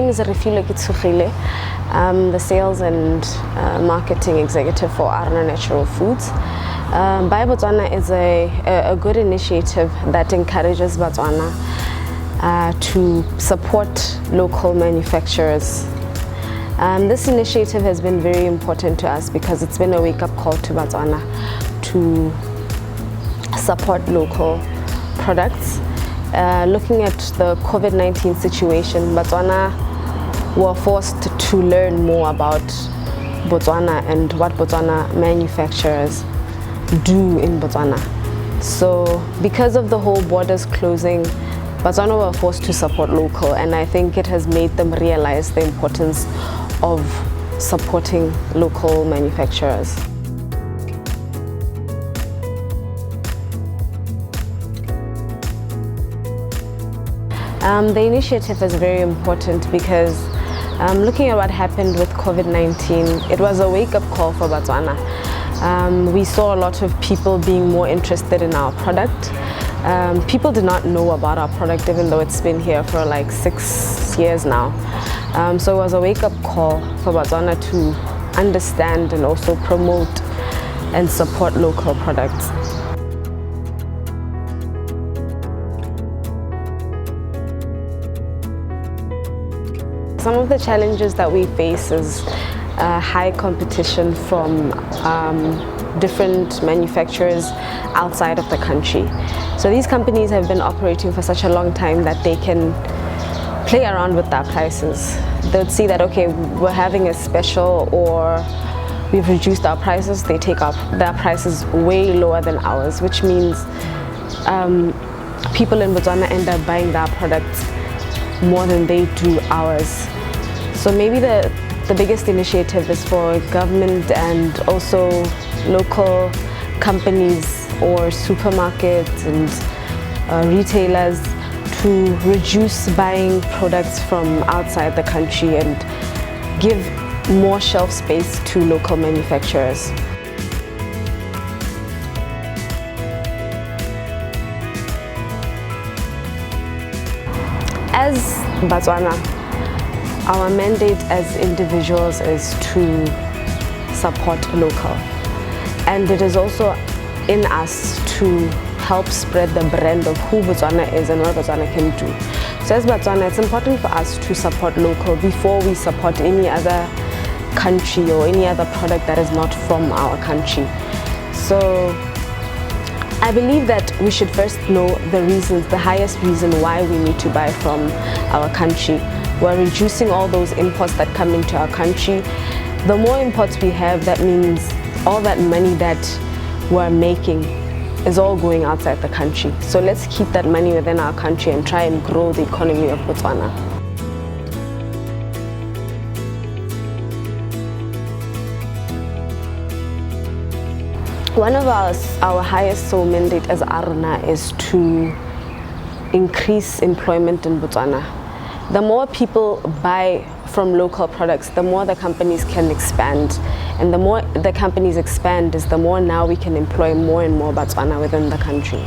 name is Refilwe Ketshogile. I'm the sales and marketing executive for Arona Natural Foods. Buy Botswana is a good initiative that encourages Botswana to support local manufacturers. This initiative has been very important to us because it's been a wake-up call to Botswana to support local products. Looking at the COVID-19 situation, Botswana were forced to learn more about Botswana and what Botswana manufacturers do in Botswana. So because of the whole borders closing, Botswana were forced to support local, and I think it has made them realize the importance of supporting local manufacturers. The initiative is very important because looking at what happened with COVID-19, it was a wake-up call for Botswana. We saw a lot of people being more interested in our product. People did not know about our product even though it's been here for like 6 years now. So it was a wake-up call for Botswana to understand and also promote and support local products. Some of the challenges that we face is high competition from different manufacturers outside of the country. So these companies have been operating for such a long time that they can play around with their prices. They'll see that, okay, we're having a special or we've reduced our prices, they take up their prices way lower than ours, which means people in Botswana end up buying their products more than they do ours. So maybe the biggest initiative is for government and also local companies or supermarkets and retailers to reduce buying products from outside the country and give more shelf space to local manufacturers. As Botswana, our mandate as individuals is to support local, and it is also in us to help spread the brand of who Botswana is and what Botswana can do. So as Botswana, it's important for us to support local before we support any other country or any other product that is not from our country. So I believe that we should first know the reasons, the highest reason why we need to buy from our country. We're reducing all those imports that come into our country. The more imports we have, that means all that money that we're making is all going outside the country. So let's keep that money within our country and try and grow the economy of Botswana. One of our highest soul mandate as Arona is to increase employment in Botswana. The more people buy from local products, the more the companies can expand. And the more the companies expand is the more now we can employ more and more Botswana within the country.